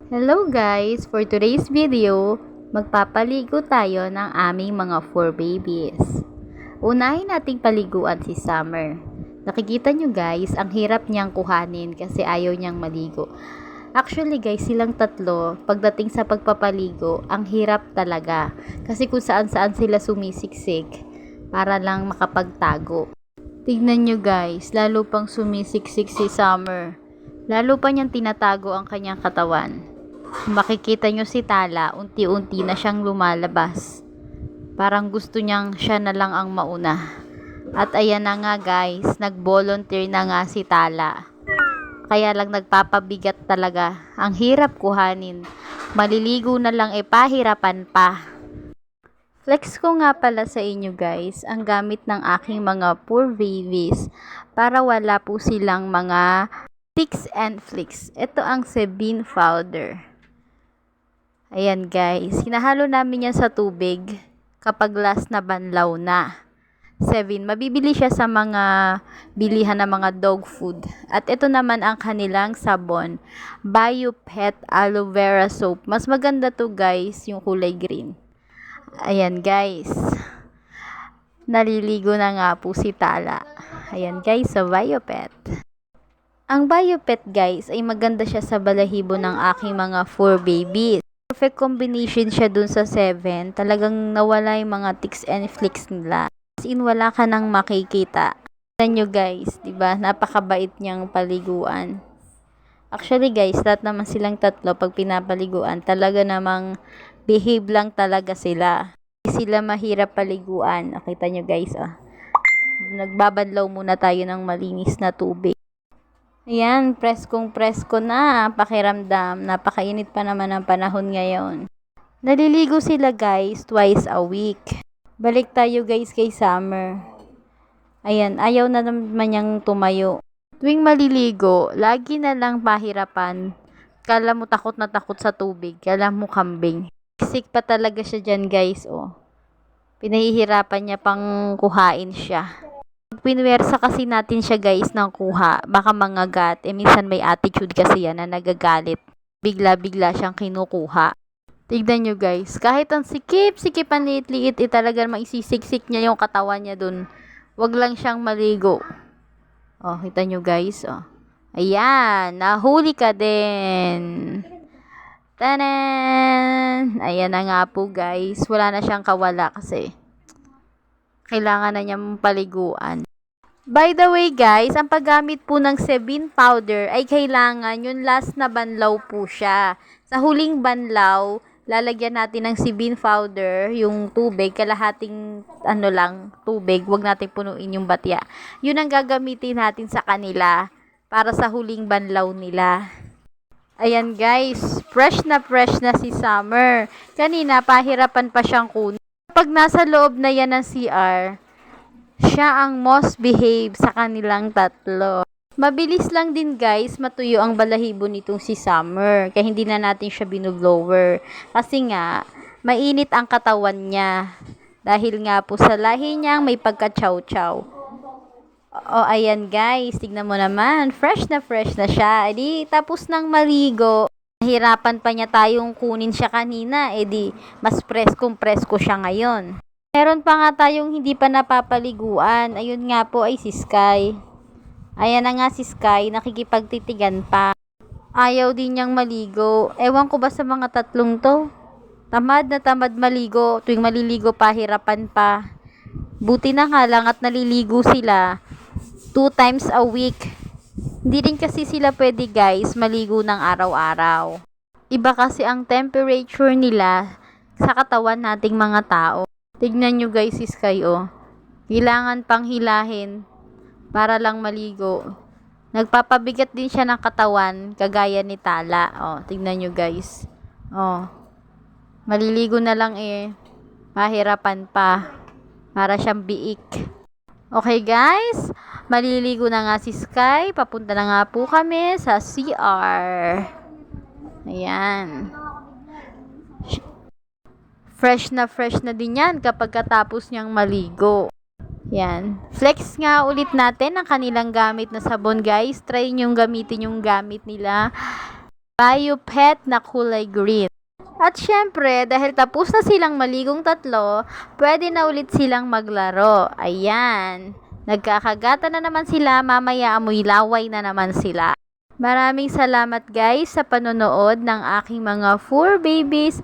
Hello guys! For today's video, magpapaligo tayo ng aming mga fur babies. Unahin nating paliguan si Summer. Nakikita nyo guys, ang hirap niyang kuhanin kasi ayaw niyang maligo. Actually guys, silang tatlo, pagdating sa pagpapaligo, ang hirap talaga. Kasi kung saan-saan sila sumisiksik para lang makapagtago. Tignan nyo guys, lalo pang sumisiksik si Summer. Lalo pa niyang tinatago ang kanyang katawan. Makikita nyo si Tala, unti-unti na siyang lumalabas. Parang gusto niyang siya na lang ang mauna. At ayan na nga guys, nag-volunteer na nga si Tala. Kaya lang nagpapabigat talaga. Ang hirap kuhanin. Maliligo na lang pahirapan pa. Flex ko nga pala sa inyo guys, ang gamit ng aking mga poor babies para wala po silang mga ticks and flicks. Ito ang Sebin powder. Ayan guys, hinahalo namin yan sa tubig kapag last na banlaw na. 7. Mabibili siya sa mga bilihan ng mga dog food. At ito naman ang kanilang sabon, BioPet Aloe Vera Soap. Mas maganda to guys, yung kulay green. Ayan guys, naliligo na nga po si Tala. Ayan guys, sa BioPet. Ang BioPet guys ay maganda siya sa balahibo ng aking mga fur babies. Perfect combination siya dun sa 7. Talagang nawala yung mga ticks and flicks nila. As in, wala ka nang makikita. Tignan nyo guys, diba? Napakabait niyang paliguan. Actually guys, lahat naman silang tatlo pag pinapaliguan, talaga namang behave lang talaga sila. Hindi sila mahirap paliguan. Nakita nyo guys, oh. Nagbabadlaw muna tayo ng malinis na tubig. Ayan, presko na, pakiramdam. Napakainit pa naman ang panahon ngayon. Naliligo sila guys, twice a week. Balik tayo guys kay Summer. Ayan, ayaw na naman niyang tumayo. Tuwing maliligo, lagi na lang pahirapan. Kala mo takot na takot sa tubig, kala mo kambing. Sick pa talaga siya dyan guys, oh. Pinahihirapan niya pang kuhain siya. Pinwersa kasi natin siya guys ng kuha, baka mangagat. Minsan may attitude kasi yan na nagagalit. Bigla-bigla siyang kinukuha. Tignan nyo guys, kahit ang sikip ang liit-liit, talaga maisisiksik niya yung katawan niya dun. Wag lang siyang maligo. Oh, kita nyo guys, oh. Ayan, nahuli ka din. Tanan! Ayan na nga po guys, wala na siyang kawala kasi kailangan na niyang paliguan. By the way guys, ang paggamit po ng Sebin powder ay kailangan yung last na banlaw po siya. Sa huling banlaw, lalagyan natin ng Sebin powder, yung tubig, kalahating tubig, wag natin punuin yung batya. Yun ang gagamitin natin sa kanila para sa huling banlaw nila. Ayan guys, fresh na si Summer. Kanina, pahirapan pa siyang kunin. Pag nasa loob na yan ng CR, siya ang most behave sa kanilang tatlo. Mabilis lang din guys matuyo ang balahibo nitong si Summer. Kaya hindi na natin siya binublower. Kasi nga, mainit ang katawan niya. Dahil nga po sa lahi niyang may pagka-chow-chow. O ayan guys, tignan mo naman. Fresh na siya. Edi tapos nang maligo. Nahirapan pa niya tayong kunin siya kanina. Edi mas presko siya ngayon. Meron pa nga tayong hindi pa napapaliguan. Ayun nga po ay si Sky. Ayan na nga si Sky, nakikipagtitigan pa. Ayaw din niyang maligo. Ewan ko ba sa mga tatlong to? Tamad na tamad maligo. Tuwing maliligo pahirapan pa. Buti na nga lang at naliligo sila 2 times a week. Hindi rin kasi sila pwede guys maligo ng araw-araw. Iba kasi ang temperature nila sa katawan nating mga tao. Tignan nyo guys si Sky, oh. Kailangan pang hilahin para lang maligo. Nagpapabigat din siya ng katawan, kagaya ni Tala. Oh, tignan nyo guys. Oh. Maliligo na lang Mahirapan pa. Para siyang biik. Okay guys, maliligo na nga si Sky. Papunta na nga po kami sa CR. Ayan. Fresh na din yan kapag katapos niyang maligo. Yan. Flex nga ulit natin ang kanilang gamit na sabon guys. Try niyong gamitin yung gamit nila. Biopet na kulay green. At syempre, dahil tapos na silang maligong tatlo, pwede na ulit silang maglaro. Ayan. Nagkakagata na naman sila, mamaya amoy laway na naman sila. Maraming salamat guys sa panonood ng aking mga fur babies.